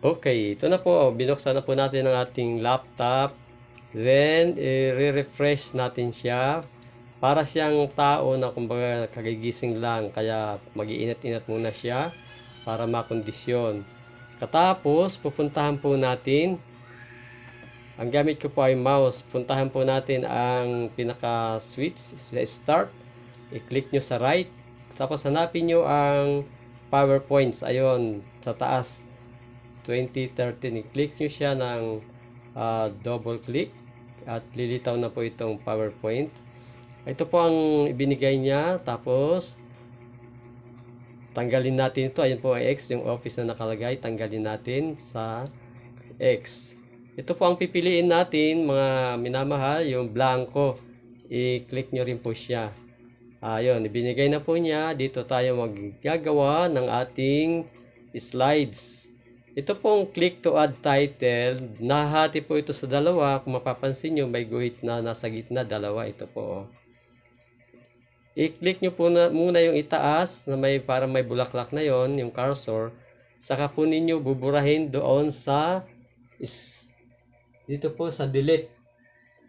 Okay, ito na po. Binuksan na po natin ang ating laptop. Then, i-refresh natin siya. Para siyang tao na kumbaga kagigising lang. Kaya mag-iinat-inat muna siya para makondisyon. Katapos, pupuntahan po natin. Ang gamit ko po ay mouse. Puntahan po natin ang pinaka-switch, start. I-click nyo sa right. Tapos hanapin nyo ang PowerPoints. Ayun, sa taas. 2013. I-click nyo siya ng double click. At lilitaw na po itong PowerPoint. Ito po ang ibinigay niya. Tapos, tanggalin natin ito. Ayun po ang X, yung office na nakalagay. Tanggalin natin sa X. Ito po ang pipiliin natin, mga minamahal, yung blanco. I-click nyo rin po siya. Ayun, ibinigay na po niya. Dito tayo maggagawa ng ating slides. Ito pong click to add title. Nahati po ito sa dalawa. Kung mapapansin nyo, may guhit na nasa gitna. Dalawa. Ito po. I-click nyo po muna yung itaas na para may bulaklak na yon, yung cursor. Saka po ninyo buburahin doon sa dito po sa delete.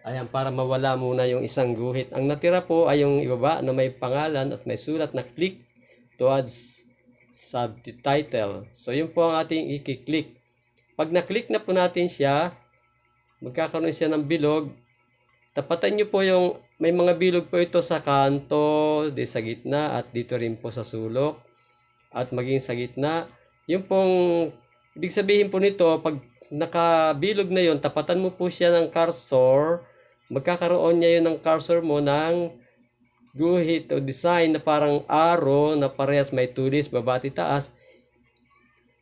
Ayan, para mawala muna yung isang guhit. Ang natira po ay yung ibaba na may pangalan at may sulat na click to add subtitle. So, yun po ang ating i-click. Pag na-click na po natin siya, magkakaroon siya ng bilog. Tapatan nyo po yung, may mga bilog po ito sa kanto, sa gitna, at dito rin po sa sulok, at maging sa gitna. Yung pong, ibig sabihin po nito, pag nakabilog na yon, tapatan mo po siya ng cursor, magkakaroon niya yun ng cursor mo ng guhit o design na parang arrow na parehas may tulis, baba at taas.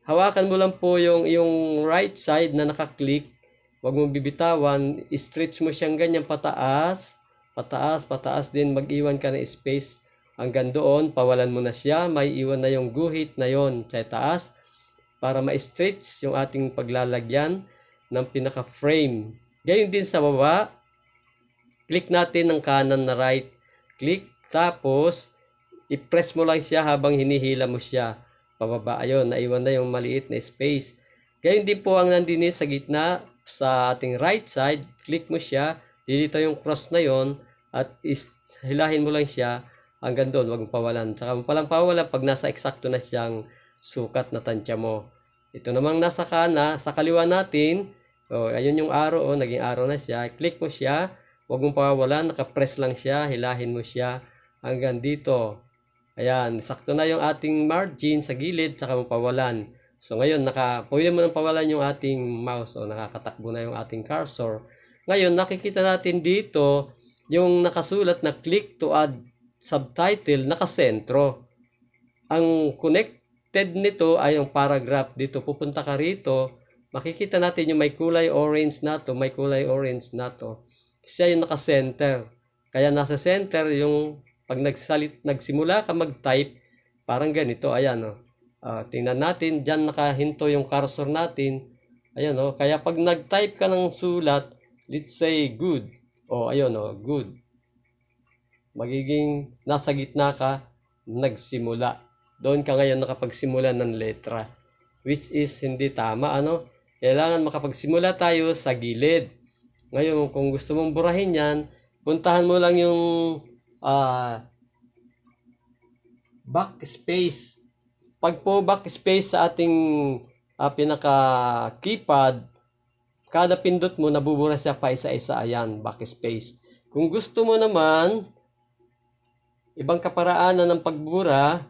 Hawakan mo lang po yung right side na nakaklik. Huwag mong bibitawan. I-stretch mo siyang ganyan pataas. Pataas, pataas din. Mag-iwan ka ng space hanggang doon. Pawalan mo na siya. May iwan na yung guhit na yon sa taas. Para ma-stretch yung ating paglalagyan ng pinaka-frame. Gayon din sa baba. Click natin ng kanan na right. Click. Tapos, i-press mo lang siya habang hinihila mo siya. Pababa. Ayun, naiwan na yung maliit na space. Gayon din po ang nandini sa gitna sa ating right side. Click mo siya. Dito yung cross na yon at hilahin mo lang siya hanggang doon. Huwag mong pawalan. Saka mo palang pawalan pag nasa eksakto na siyang sukat na tansya mo. Ito namang nasa sa kaliwa natin. Ayun yung arrow. Naging arrow na siya. Click mo siya. Huwag mong pawalan. Nakapress lang siya. Hilahin mo siya hanggang dito. Ayan, sakto na yung ating margin sa gilid, saka mo pawalan. So ngayon, pwede mo nang pawalan yung ating mouse o nakakatakbo na yung ating cursor. Ngayon, nakikita natin dito yung nakasulat na click to add subtitle, nakasentro. Ang connected nito ay yung paragraph dito. Pupunta ka rito, makikita natin yung may kulay orange na to, may kulay orange na to. Siya yung nakasenter. Kaya nasa center yung pag nagsimula ka mag-type, parang ganito, ayan, tingnan natin, dyan nakahinto yung cursor natin, ayan, kaya pag nag-type ka ng sulat, let's say, good, ayun, good, magiging nasa gitna ka, nagsimula, doon ka ngayon nakapagsimula ng letra, which is hindi tama, kailangan makapagsimula tayo sa gilid. Ngayon, kung gusto mong burahin yan, puntahan mo lang yung backspace. Pag po backspace sa ating pinaka keypad, kada pindot mo nabubura siya pa isa-isa. Ayan, backspace. Kung gusto mo naman ibang kaparaanan ng pagbura,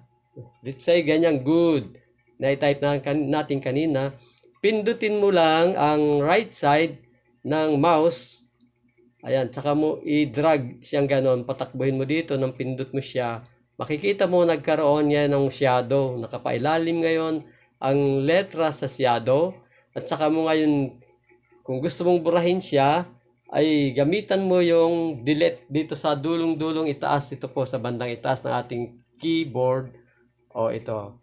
let's say ganyan, good, na i-type natin kanina, pindutin mo lang ang right side ng mouse. Ayan, tsaka mo i-drag siyang ganon, patakbuhin mo dito, nang pindot mo siya, makikita mo nagkaroon niya ng shadow. Nakapailalim ngayon ang letra sa shadow. At saka mo ngayon, kung gusto mong burahin siya, ay gamitan mo yung delete dito sa dulong-dulong itaas. Ito po sa bandang itaas ng ating keyboard. Ito.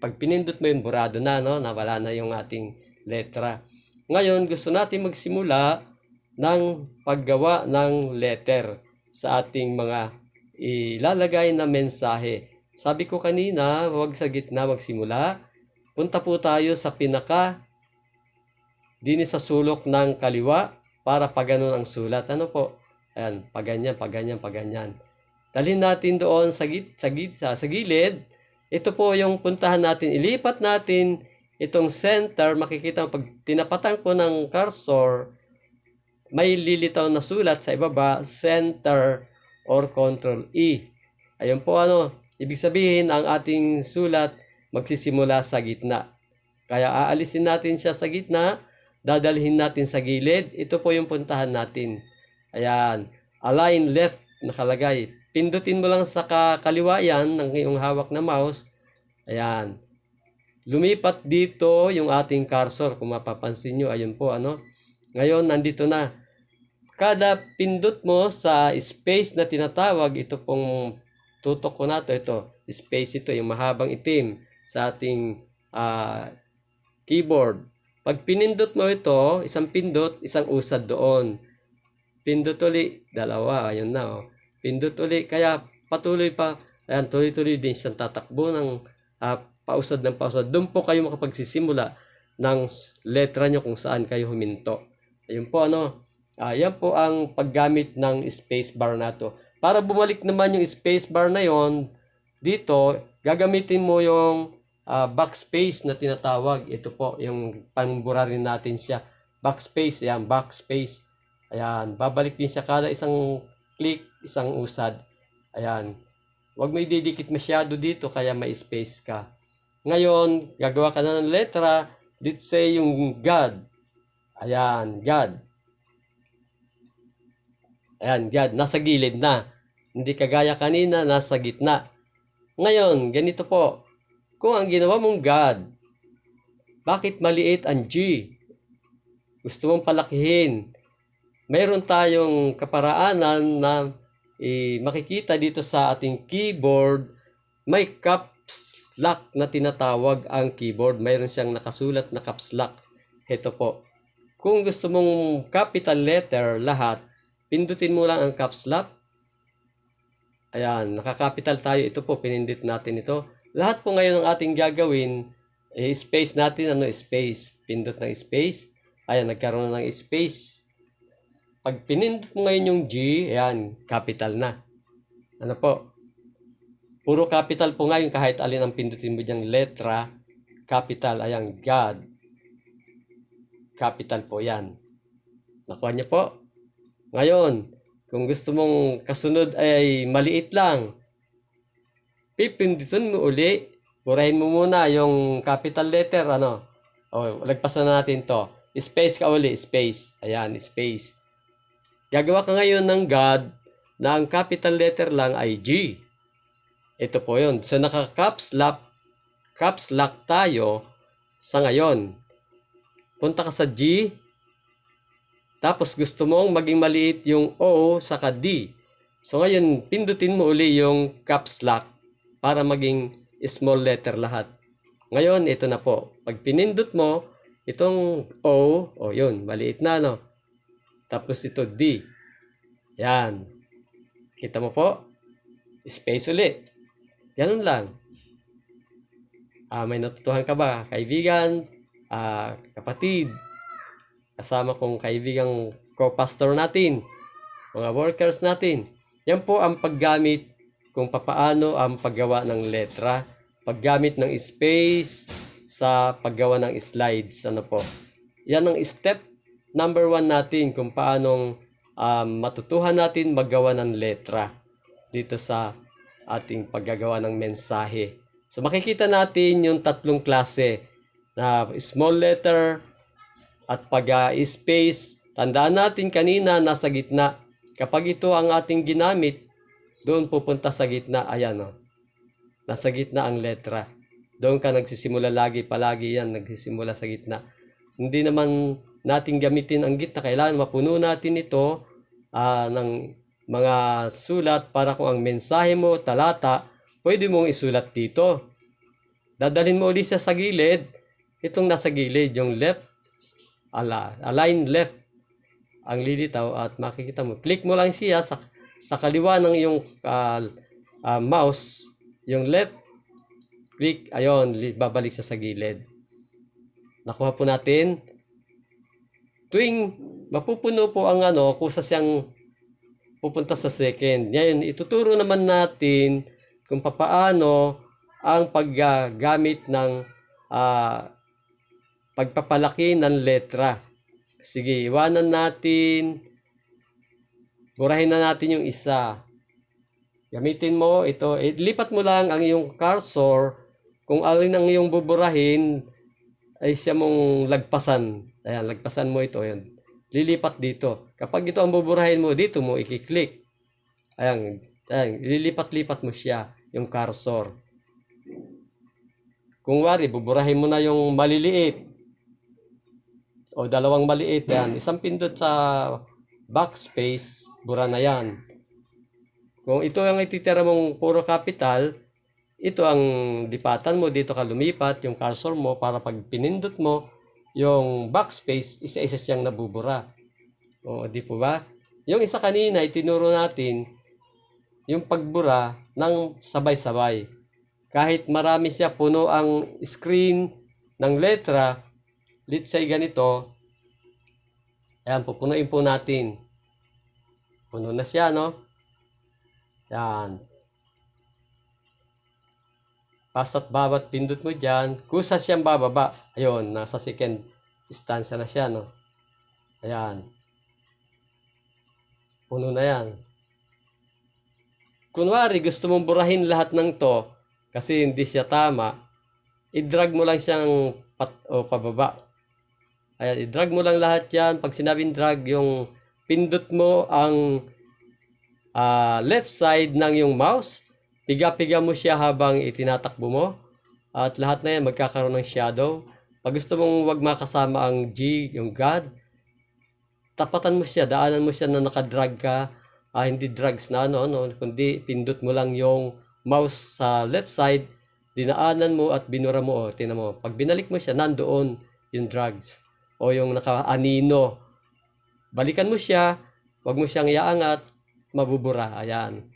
Pag pinindot mo yun, burado na, nawala na yung ating letra. Ngayon, gusto natin magsimula ng paggawa ng letter sa ating mga ilalagay na mensahe. Sabi ko kanina, huwag sa gitna magsimula. Punta po tayo sa pinaka din sa sulok ng kaliwa para paganon ang sulat. Ano po? Ayan, paganyan, paganyan, paganyan. Dalhin natin doon sa gilid. Ito po yung puntahan natin. Ilipat natin itong center. Makikita mo pag tinapatan ko ng cursor, may lilitaw na sulat sa ibaba, center or control E. Ayun po ibig sabihin ang ating sulat magsisimula sa gitna. Kaya aalisin natin siya sa gitna, dadalhin natin sa gilid. Ito po yung puntahan natin. Ayan, align left nakalagay. Pindutin mo lang sa kaliwa yan ng iyong hawak na mouse. Ayan. Lumipat dito yung ating cursor. Kung mapapansin nyo, ayun po Ngayon, nandito na. Kada pindot mo sa space na tinatawag, ito pong tutok ko na ito. Space ito, yung mahabang itim sa ating keyboard. Pag pinindot mo ito, isang pindot, isang usad doon. Pindot uli, dalawa, ayun na Pindot uli, kaya patuloy pa, ayan, tuloy-tuloy din siyang tatakbo ng pausad ng pausad. Doon po kayo makapagsisimula ng letra nyo kung saan kayo huminto. Ayun po yan po ang paggamit ng space bar na to. Para bumalik naman yung space bar na yon, dito, gagamitin mo yung backspace na tinatawag. Ito po, yung pangbura rin natin siya. Backspace, ayan, backspace. Ayan, babalik din siya kada isang click, isang usad. Ayan. Huwag mo ididikit masyado dito kaya may space ka. Ngayon, gagawa ka na ng letra. Let's say yung God. Ayan, God. Ayan, God. Nasa gilid na. Hindi kagaya kanina, nasa gitna. Ngayon, ganito po. Kung ang ginawa mong God, bakit maliit ang G? Gusto mong palakihin. Mayroon tayong kaparaanan na makikita dito sa ating keyboard, may caps lock na tinatawag ang keyboard. Mayroon siyang nakasulat na caps lock. Ito po. Kung gusto mong capital letter lahat, pindutin mo lang ang caps lock. Ayan, nakakapital tayo. Ito po, pinindit natin ito. Lahat po ngayon ng ating gagawin, space natin, space. Pindot ng space. Ayan, nagkaroon na ng space. Pag pinindot mo ngayon yung G, ayan, capital na. Ano po? Puro capital po ngayon kahit alin ang pindutin mo diyang letra, capital, ayan, God. Capital po yan. Nakuha niyo po? Ngayon, kung gusto mong kasunod ay maliit lang, pipindutin mo uli, burahin mo muna yung capital letter, lagpasan na natin to. Space ka uli, space. Ayan, space. Gagawa ka ngayon ng God na ang capital letter lang ay G. Ito po yun. So, naka-caps lock tayo sa ngayon. Punta ka sa G. Tapos gusto mong maging maliit yung O saka D. So, ngayon, pindutin mo uli yung caps lock para maging small letter lahat. Ngayon, ito na po. Pag pinindot mo, itong O, yun, maliit na, Tapos ito D. Yan. Kita mo po? Space ulit. Ganun lang. May natutuhan ka ba? Kaibigan, kapatid, kasama kong kaibigang co-pastor natin, mga workers natin. Yan po ang paggamit kung papaano ang paggawa ng letra, paggamit ng space sa paggawa ng slides. Yan ang step number 1 natin kung paanong matutuhan natin maggawa ng letra dito sa ating paggagawa ng mensahe. So makikita natin yung tatlong klase na small letter at pag-space. Tandaan natin kanina nasa gitna. Kapag ito ang ating ginamit, doon pupunta sa gitna. Ayan nasa gitna ang letra. Doon ka nagsisimula palagi yan nagsisimula sa gitna. Hindi naman natin gamitin ang gitna. Kailangan mapuno natin ito ng mga sulat para kung ang mensahe mo, talata, pwede mong isulat dito. Dadalhin mo ulit siya sa gilid. Itong nasa gilid, yung left, align left ang lilitaw at makikita mo. Click mo lang siya sa kaliwa ng iyong mouse, yung left, click, ayun, babalik siya sa gilid. Nakuha po natin. Tuwing mapupuno po ang kusa siyang pupunta sa second. Ngayon, ituturo naman natin kung papaano ang paggamit ng pagpapalaki ng letra. Sige, iwanan natin. Burahin na natin yung isa. Gamitin mo ito. Lipat mo lang ang iyong cursor. Kung alin ang iyong buburahin, ay siya mong lagpasan. Ayan, lagpasan mo ito. Ayan. Lilipat dito. Kapag ito ang buburahin mo, dito mo i-click. Ayan, lilipat-lipat mo siya, yung cursor. Kung wari, buburahin mo na yung maliliit. O dalawang maliit. Ayan, isang pindot sa backspace, bura na yan. Kung ito ang ititira mong puro capital, ito ang lipatan mo, dito ka lumipat, yung cursor mo, para pag pinindot mo, yung backspace, isa-isa siyang nabubura. O, di po ba? Yung isa kanina, itinuro natin, yung pagbura ng sabay-sabay. Kahit marami siya, puno ang screen ng letra, let's say ganito, ayan, pupunuin po natin. Puno na siya, no? Yan. Basta't bawat pindot mo dyan, kusa siyang bababa. Ayun, nasa second stanza na siya, no? Ayan. Puno na yan. Kunwari, gusto mong burahin lahat ng to, kasi hindi siya tama, i-drag mo lang siyang pababa. Ayan, i-drag mo lang lahat yan. Pag sinabing drag, yung pindot mo ang left side ng yung mouse, piga-piga mo siya habang itinatakbo mo, at lahat na yan magkakaroon ng shadow. Pag gusto mong wag makasama ang G, yung God, tapatan mo siya, daanan mo siya na nakadrag ka, hindi drags na kundi pindot mo lang yung mouse sa left side, dinaanan mo at binura mo, tingnan mo. Pag binalik mo siya, nandoon yung drags o yung naka-anino. Balikan mo siya, wag mo siyang iaangat, mabubura. Ayan.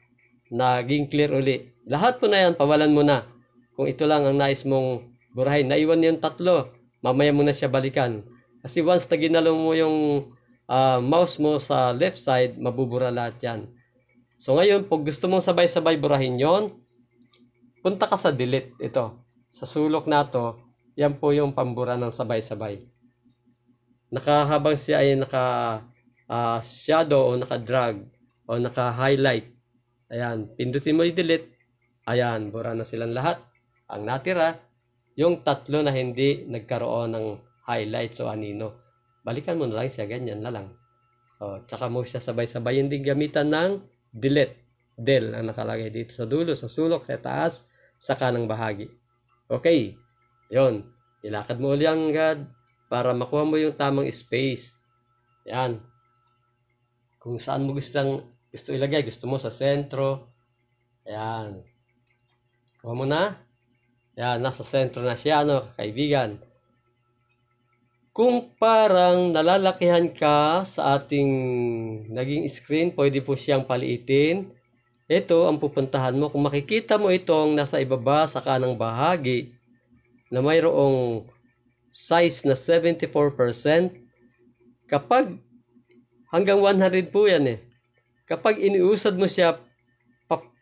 Naging clear uli. Lahat po na yan, pawalan mo na. Kung ito lang ang nais mong burahin. Naiwan yung tatlo. Mamaya mo na siya balikan. Kasi once na ginalaw mo yung mouse mo sa left side, mabubura lahat yan. So ngayon, pag gusto mong sabay-sabay burahin yon, punta ka sa delete. Ito. Sa sulok na to, yan po yung pambura ng sabay-sabay. Habang siya ay shadow o naka-drag o naka-highlight. Ayan, pindutin mo i-delete. Ayan, bura na silang lahat. Ang natira, yung tatlo na hindi nagkaroon ng highlights o anino. Balikan mo na lang siya, ganyan na lang. O, tsaka mo siya sabay-sabay. Hindi gamitan ng delete. Del ang nakalagay dito sa dulo, sa sulok, sa taas, sa kanang bahagi. Okay, yun. Ilakad mo uli ang God para makuha mo yung tamang space. Yan. Kung saan mo gusto ilagay, gusto mo sa sentro. Ayan. Kuha mo na. Ayan, nasa sentro na siya, kaibigan. Kung parang nalalakihan ka sa ating naging screen, pwede po siyang paliitin. Ito ang pupuntahan mo. Kung makikita mo itong nasa ibaba sa kanang bahagi na mayroong size na 74%, kapag hanggang 100 po yan kapag iniusad mo siya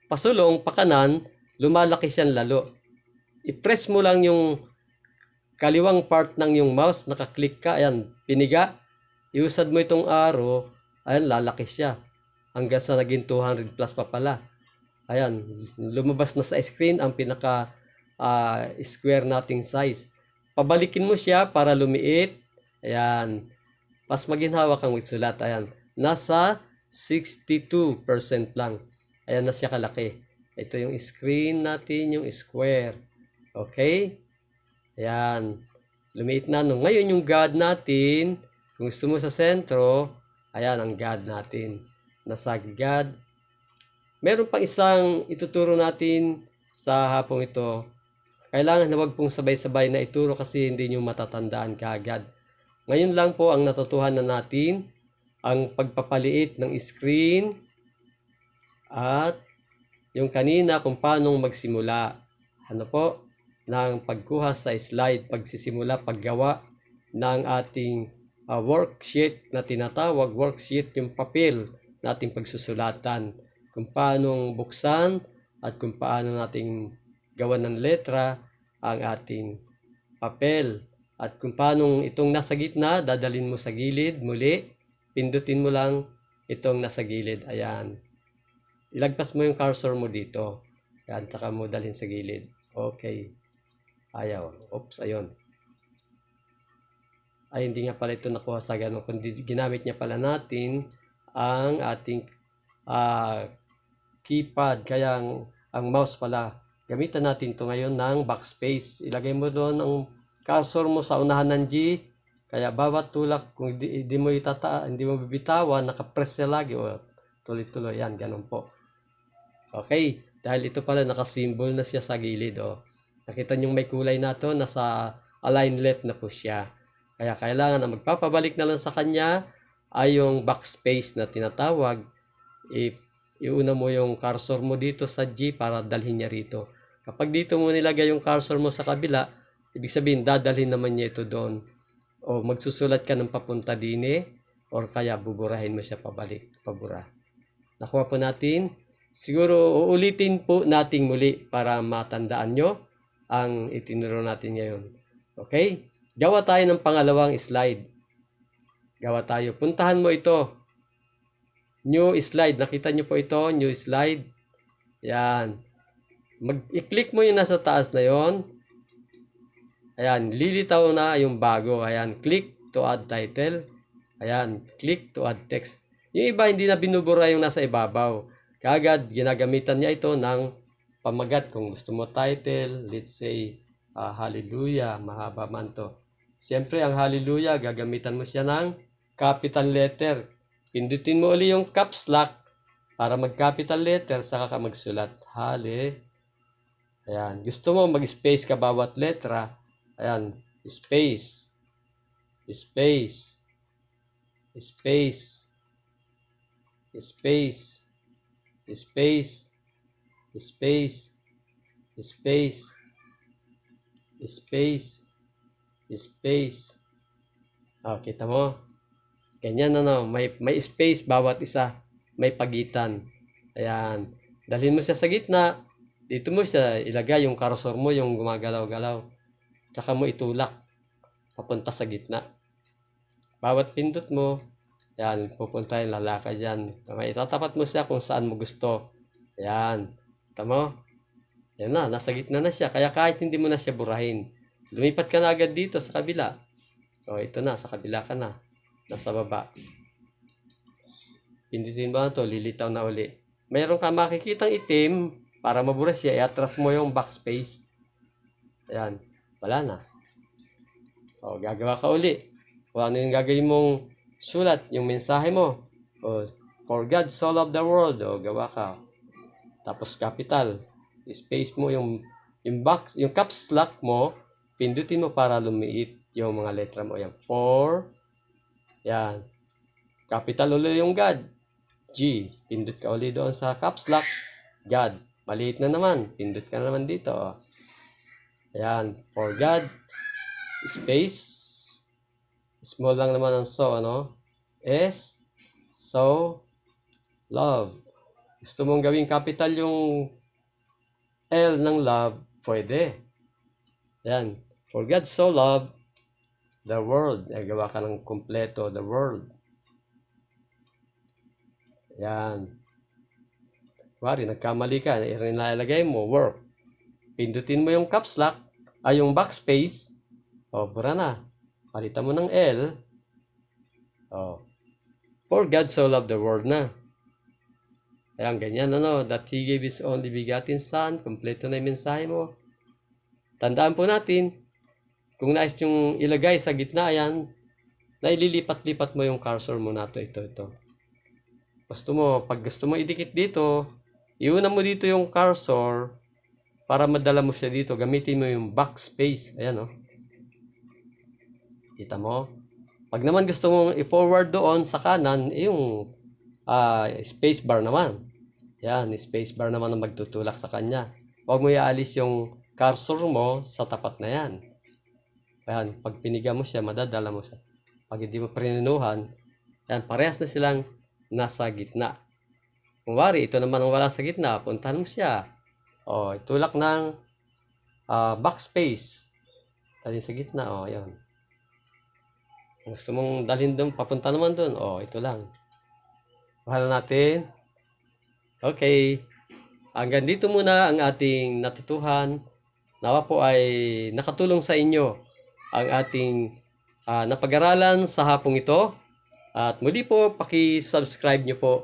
pasulong, pakanan, lumalaki siyang lalo. I-press mo lang yung kaliwang part ng yung mouse, nakaklik ka, ayan, piniga, iusad mo itong arrow, ayan, lalaki siya. Hanggang sa naging 200 plus pa pala. Ayan, lumabas na sa screen ang pinaka square nating size. Pabalikin mo siya para lumiit. Ayan, pas maginhawa kang magsulat, ayan, nasa 62% lang. Ayan na siya kalaki. Ito yung screen natin, yung square. Okay? Ayan. Lumiit na. Ngayon yung God natin, kung gusto mo sa sentro, ayan ang God natin. Nasa God. Meron pang isang ituturo natin sa hapong ito. Kailangan na wag pong sabay-sabay na ituro kasi hindi nyo matatandaan kaagad. Ngayon lang po ang natutuhan na natin ang pagpapaliit ng screen at yung kanina kung paano magsimula. Ano po? Ng pagkuha sa slide, pagsisimula, paggawa ng ating worksheet na tinatawag. Worksheet yung papel nating pagsusulatan. Kung paano buksan at kung paano nating gawan ng letra ang ating papel. At kung paano itong nasa gitna, dadalhin mo sa gilid muli. Pindutin mo lang itong nasa gilid. Ayan. Ilagpas mo yung cursor mo dito. Ayan, saka mo dalhin sa gilid. Okay. Ayaw. Oops, ayun. Ay, hindi nga pala ito nakuha sa ganun. Kundi ginamit niya pala natin ang ating keypad. Kaya ang mouse pala. Gamitan natin ito ngayon ng backspace. Ilagay mo doon ang cursor mo sa unahan ng G. Kaya bawat tulak, kung hindi mo hindi mo bibitawan, nakapress siya lagi. O, tuloy-tuloy. Yan, ganun po. Okay. Dahil ito pala, nakasymbol na siya sa gilid. O. Nakita nyo may kulay na to. Nasa align left na po siya. Kaya kailangan na magpapabalik na lang sa kanya ay yung backspace na tinatawag. Iuna mo yung cursor mo dito sa G para dalhin niya rito. Kapag dito mo nilagay yung cursor mo sa kabila, ibig sabihin dadalhin naman niya ito doon. O magsusulat ka ng papunta din or kaya buburahin mo siya pabalik, pabura. Nakuha po natin. Siguro uulitin po natin muli para matandaan nyo ang itinuro natin ngayon. Okay? Gawa tayo ng pangalawang slide. Gawa tayo. Puntahan mo ito. New slide. Nakita nyo po ito. New slide. Yan. I-click mo yung nasa taas na yon. Ayan. Lilitaw na yung bago. Ayan. Click to add title. Ayan. Click to add text. Yung iba hindi na binubura yung nasa ibabaw. Kagad ginagamitan niya ito ng pamagat. Kung gusto mo title, let's say, Hallelujah. Mahaba man to. Siyempre, ang Hallelujah, gagamitan mo siya ng capital letter. Pindutin mo uli yung caps lock para mag-capital letter, saka ka magsulat. Ayan. Gusto mo mag-space ka bawat letra. Ayan. Space. Space. Space. Space. Space. Space. Space. Space. Space. Kita mo? Ganyan may space bawat isa. May pagitan. Ayan. Dalhin mo siya sa gitna. Dito mo siya ilagay yung cursor mo, yung gumagalaw-galaw. Tsaka mo itulak. Papunta sa gitna. Bawat pindot mo, ayan, pupunta yung lalakad dyan. May itatapat mo siya kung saan mo gusto. Ayan. Kita mo? Yan na, nasa gitna na siya. Kaya kahit hindi mo na siya burahin, lumipat ka na agad dito sa kabila. O, ito na, sa kabila ka na. Nasa baba. Pindutin mo na ito, lilitaw na uli. Mayroon ka makikitang itim, para mabura siya, i-atras mo yung backspace. Ayan, wala na. O, gagawa ka uli. O, ano yung gagawin mong sulat, yung mensahe mo. O, for God so loved the world. O, gawa ka. Tapos capital. Space mo yung box, yung caps lock mo, pindutin mo para lumiit yung mga letra mo. Yan. For. Yan. Capital ulit yung God. G. Pindut ka ulit doon sa caps lock. God. Maliit na naman. Pindut ka na naman dito. Ayan. For God. Space. Small lang naman ang so, ano? S. So. Love. Gusto mong gawing capital yung L ng love, pwede. Ayan. For God so loved the world. Gawa ka ng kumpleto, the world. Ayan. Wari, nagkamali ka. Nilalagay mo, work. Pindutin mo yung caps lock, yung backspace. O, bura na. Palitan mo ng L. O. For God so loved the world na. Ayan, ganyan, that He gave His only begotten Son. Kompleto na yung mensahe mo. Tandaan po natin, kung nais yung ilagay sa gitna, ayan, na ililipat-lipat mo yung cursor mo na ito. Pag gusto mo idikit dito, iuna mo dito yung cursor para madala mo siya dito. Gamitin mo yung backspace. Ayan, Kita mo? Pag naman gusto mong i-forward doon sa kanan, yung space bar naman. Yan, space bar naman ang magtutulak sa kanya. Huwag mo iaalis yung cursor mo sa tapat na yan. Ayan, pag piniga mo siya, madadala mo siya. Pag hindi mo pininuhan, yan, parehas na silang nasa gitna. Kung wari, ito naman ang wala sa gitna, puntahan mo siya. O, itulak ng backspace. Dalhin sa gitna, o, yan. Kung gusto mong dalhin doon, papunta naman doon, o, ito lang. Bahala natin. Okay. Hanggang dito muna ang ating natutuhan. Nawa po ay nakatulong sa inyo ang ating napag-aralan sa hapong ito. At muli po, paki-subscribe nyo po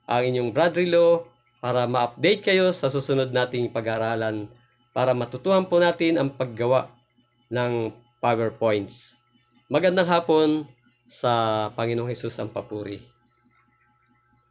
ang inyong Bradrilo para ma-update kayo sa susunod nating pag-aaralan para matutuhan po natin ang paggawa ng PowerPoints. Magandang hapon sa Panginoong Hesus ang papuri.